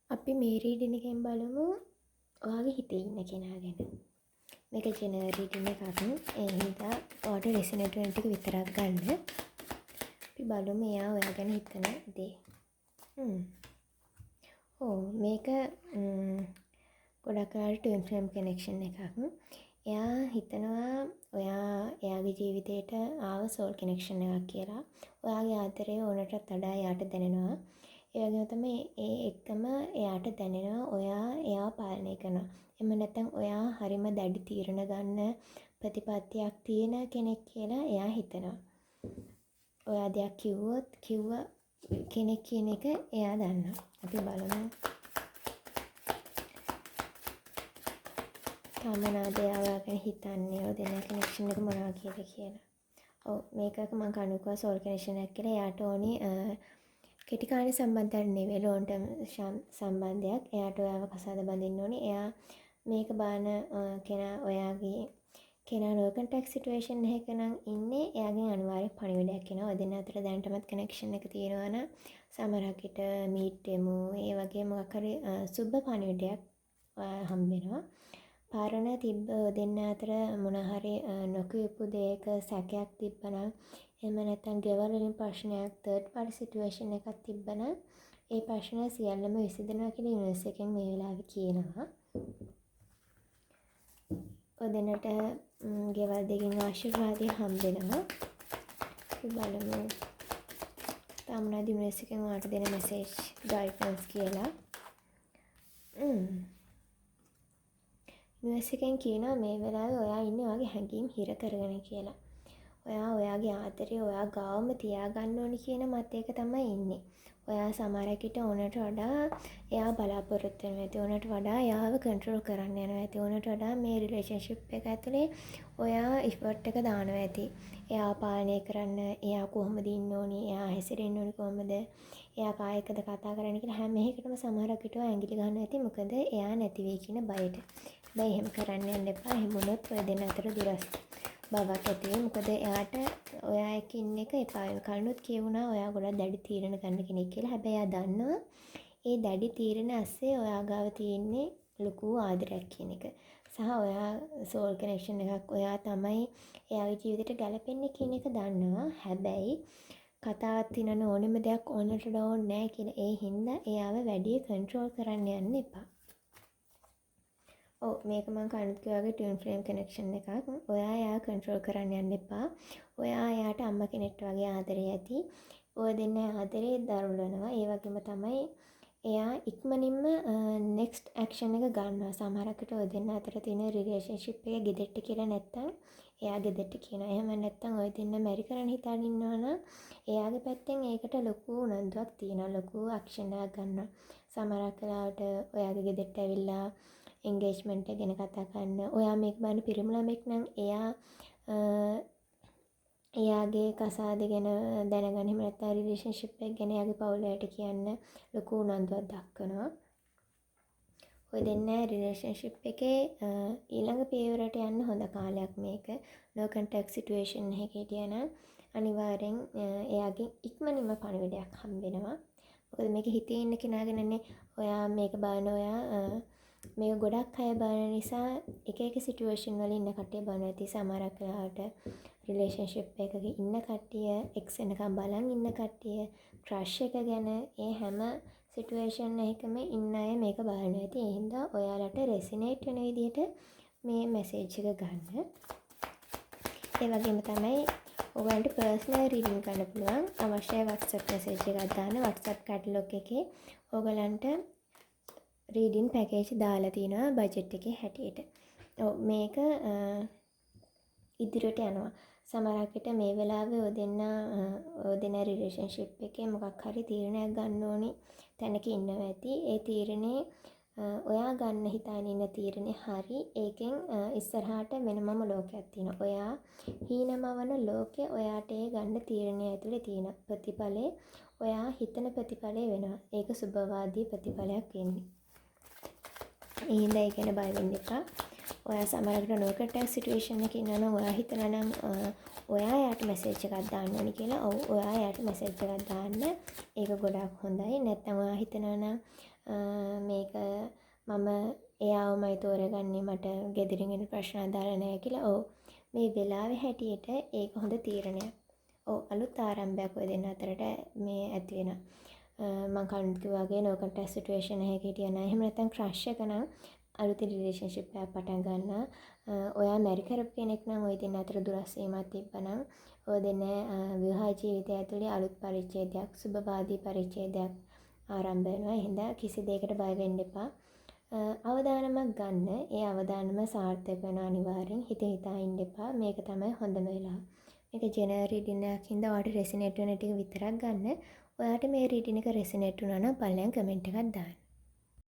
අපි මේ රීඩින් එකෙන් බලමු ඔයාගේ හිතේ ඉන්න කෙනා ගැන. මේක ජෙනරල් රීඩින් එකක්. ඒ හින්දා ඔයාට රෙසනේට් වෙන ටික විතරක් ගන්න. අපි බලමු එයා ඔයා ගැන හිතන දේ. මේක ගොඩක් වෙලාවට ට්වින් ෆ්ලේම් කනෙක්ෂන් එකක්. එයා හිතනවා ඔයා එයාගේ ජීවිතේට ආව සෝල් කනෙක්ෂන් එකක් කියලා. ඔයාගේ ආදරය ඕනටත් වඩා එයාට දැනෙනවා. ඒ වගේම තමයි ඒ එක්කම එයාට දැනෙනවා ඔයා එයාව පාලනය කරනවා. එහෙම නැත්නම් ඔයා හරිම දැඩි තීරණ ගන්න ප්‍රතිපත්තියක් තියෙන කෙනෙක් කියලා එයා හිතනවා. ඔයා දෙයක් කිව්ව කෙනෙක් කියන එක එයා දන්නවා. අපි බලමු. තාමනාද එයා ගැන හිතන්නේ ඔය දෙන කනෙක්ෂන් එක මොනවා කියලා. මේකක මම කනුකව සෝල් කනෙක්ෂන් එකක් කියලා. එයාට ඕනේ කෙටි කාලේ සම්බන්ධයක් නෙවෙයි ලොන් ටර්ම් සම්බන්ධයක්. එයාට ඔයාව කසාද බඳින්න ඕනේ. එයා මේක බාන කෙනා ඔයාගේ කෙනා ලෝ කන්ටැක්ට් සිටුේෂන් එකක නම් ඉන්නේ. එයාගෙන් අනිවාර්ය පණිවිඩයක් එනවා. ඔය දෙන්න අතර දැනටමත් කනෙක්ෂන් එක තියෙනවා නම් සමහරක් විට මීට් වෙමු. ඒ වගේ මොකක් හරි සුබ පණිවිඩයක් හම්බ වෙනවා. පාරණ තිබ්බ දෙන්න අතර මොන හරි නොකියපු දෙයක සැකයක් තිබ්බනම් එහෙම නැත්නම් ගෙවල් වලින් ප්‍රශ්නයක් තර්ඩ් පාර්ටි සිටුේෂන් එකක් තිබ්බනම් ඒ ප්‍රශ්න සියල්ලම විසඳනවා කියලා යුනිවර්ස් එකෙන් මේ වෙලාවේ කියනවා. ඔදෙනට ගෙවල් දෙකින් ආශිර්වාදය හම්බ වෙනවා. අපි බලමු තාමනාදී යුනිවර්ස් එකෙන් ඔයාලට දෙන මෙසේජ් ගයිඩන්ස් කියලා. යුනිවර්ස් එකෙන් කියනවා මේ වෙලාවේ ඔයා ඉන්නේ ඔයාගේ හැඟීම් හිර කරගෙන කියලා. ඔයා ඔයාගේ ආදරය ඔයා ගාවම තියාගන්න ඕනි කියන මතයක තමයි ඉන්නේ. ඔයා සමහරක් විට ඕනට වඩා එයා බලාපොරොත්තු වෙනවා ඇති. ඕනට වඩා එයාව කන්ට්‍රෝල් කරන්න යනවා ඇති. ඕනට වඩා මේ රිලේෂන්ෂිප් එක ඇතුලේ ඔයා ඉෆර්ට් එක දානවා ඇති. එයා පාලනය කරන්න, එයා කොහොමද ඉන්න ඕනි, එයා හැසිරෙන්න ඕනි කොහොමද, එයා කායකද කතා කරන්න කියලා හැම එකකටම සමහරක් විට ඇඟිලි ගන්න ඇති. මොකද එයා නැති වෙයි කියන බයට. හැබැයි එහෙම කරන්න යන්න එපා. එහෙම වුණොත් ඔය දෙන්න අතර දුරස් බවක් ඇති වෙයි. මොකද එයාට ඔයා එක්ක ඉන්න එක එපා වෙන. කලිනුත් කියුණා ඔයා ගොඩක් දැඩි තීරණ ගන්න කෙනෙක් කියලා. හැබැයි එයා දන්නවා ඒ දැඩි තීරණ ඇස්සේ ඔයා ගාව තියෙන්නේ ලොකු ආදරයක් කියන එක. සහ ඔයා සෝල් කනෙක්ෂන් එකක් ඔයා තමයි එයාගේ ජීවිතේට ගැලපෙන්නේ කියන එක දන්නවා. හැබැයි කතාවක් තිනන ඕනෙම දෙයක් ඕනට ඕනේ නැහැ කියලා ඒ හින්දා එයාව වැඩි කන්ට්‍රෝල් කරන්න යන්න එපා. මේක මම කලින් කිව්වාගේ ට්වින් ෆ්ලේම් කනෙක්ෂන් එකක්. ඔයා එයාව කන්ට්‍රෝල් කරන්න යන්න එපා. ඔයා එයාට අම්මා කෙනෙක්ට වගේ ආදරය ඇති. ඔය දෙන්න ආදරේ දරුලනවා. ඒ වගේම තමයි එයා ඉක්මනින්ම නෙක්ස්ට් ඇක්ෂන් එක ගන්නවා. සමහරක් විට ඔය දෙන්න අතර තියෙන රිලේෂන්ෂිප් එක ගෙදෙට්ට කියලා නැත්තම් එයා ගෙදෙට්ට කියනවා. එහෙම නැත්තම් ඔය දෙන්න මැරි කරන්න හිතාගෙන ඉන්නවනම් එයාගේ පැත්තෙන් ඒකට ලොකු උනන්දුවක් තියෙනවා. ලොකු ඇක්ෂන් එකක් ගන්නවා. සමහරක් වෙලාවට ඔයාගේ ගෙදෙට්ට ඇවිල්ලා එන්ගේජ්මන්ට් එක ගැන කතා කරන්න. ඔයා මේක බලන පිරිමි ළමෙක් නම් එයාගේ කසාද ගැන දැනගන්න. එහෙම නැත්නම් රිලේෂන්ෂිප් එක ගැන එයාගේ පවුලට කියන්න ලොකු උනන්දුවක් දක්වනවා. ඔය දෙන්න රිලේෂන්ෂිප් එකේ ඊළඟ පියවරට යන්න හොඳ කාලයක් මේක. නෝ කන්ටැක්ට් සිටුේෂන් එකේ හිටියනම් අනිවාර්යෙන් එයාගෙන් ඉක්මනින්ම පණිවිඩයක් හම්බ වෙනවා. මොකද මේක හිතේ ඉන්න කෙනාගෙනනේ ඔයා මේක බලන ඔයා මේක ගොඩක් අය බලන නිසා එක එක සිටුේෂන් වල ඉන්න කට්ටිය බලන ඇති. සමහරක් වෙලාවට රිලේෂන්ෂිප් එකක ඉන්න කට්ටිය එක්ස් වෙනකම් බලන් ඉන්න කට්ටිය ක්‍රෂ් එක ගැන ඒ හැම සිටුේෂන් එකකම ඉන්න අය මේක බලන ඇති. ඒ හින්දා ඔයාලට රෙසිනේට් වෙන විදිහට මේ මෙසේජ් එක ගන්න. ඒ වගේම තමයි ඔයාලට පර්සනල් රීඩින් ගන්න පුළුවන්. අවශ්‍ය WhatsApp මෙසේජ් එකක් දාන්න. WhatsApp කැටලොග් එකේ ඔයගලන්ට රීඩින් පැකේජ් දාලා තිනවා බජට් එකේ හැටියට. මේක ඉදිරියට යනවා. සමහරක් විට මේ වෙලාවේ ඔය දෙන රිලේෂන්ෂිප් එකේ මොකක් හරි තීරණයක් ගන්න ඕනි තැනක ඉන්නවා ඇති. ඒ තීරණේ ඔයා ගන්න හිතාගෙන ඉන්න තීරණේ හරි. ඒකෙන් ඉස්සරහට වෙනමම ලෝකයක් තියෙනවා. ඔයා හීනමවන ලෝකේ ඔයාට ඒ ගන්න තීරණය ඇතුලේ තියෙන ප්‍රතිඵලේ ඔයා හිතන ප්‍රතිඵලය වෙනවා. ඒක සුබවාදී ප්‍රතිඵලයක් වෙන්නේ. ඒ හින්දා ඒ ගැන බය වෙන්න එපා. ඔයා සමහරවිට නොකටයක් සිටුවේෂන් එකක ඉන්නවා නම් ඔයා හිතනවා නම් ඔයා යාට මෙසේජ් එකක් දාන්න ඕනි කියලා. ඔව් ඔයා යාට මෙසේජ් එකක් දාන්න. ඒක ගොඩාක් හොඳයි. නැත්නම් ඔයා හිතනවා නම් මේක මම එයාවමයි තෝරගන්නේ මට ගෙදරින් එන ප්‍රශ්න අදාළ නැහැ කියලා. ඔව් මේ වෙලාවේ හැටියට ඒක හොඳ තීරණයක්. ඔව් අලුත් ආරම්භයක් ඔය දෙන්න අතරට මේ ඇති වෙනවා. මම කලින් කිව්වා වගේ no contact situation එකක හිටියා නම් එහෙම නැත්නම් crush එක නම් අලුතින් රිලේෂන්ෂිප් එකක් පටන් ගන්නවා. ඔයා මැරි කරපු කෙනෙක් නම් ඔය දෙන්න අතර දුරස් වීමක් තිබ්බනම් ඔය දෙන්න විවාහ ජීවිතය ඇතුලේ අලුත් පරිච්ඡේදයක්, සුබවාදී පරිච්ඡේදයක් ආරම්භ වෙනවා. එහෙනම් කිසි දෙයකට බය වෙන්න එපා. අවදානමක් ගන්න. ඒ අවදානම සාර්ථක වෙන අනිවාර්යෙන් හිතා ඉන්න එපා. මේක තමයි හොඳම වෙලාව. මේක ජෙනරල් රීඩින් එකක් හින්දා ඔයාලට රෙසිනේට් වෙන ටික විතරක් ගන්න. ඔයාට මේ රීඩින් එක රෙසිනේට් වුණා නම් පල්ලෙන් කමෙන්ට් එකක් දාන්න.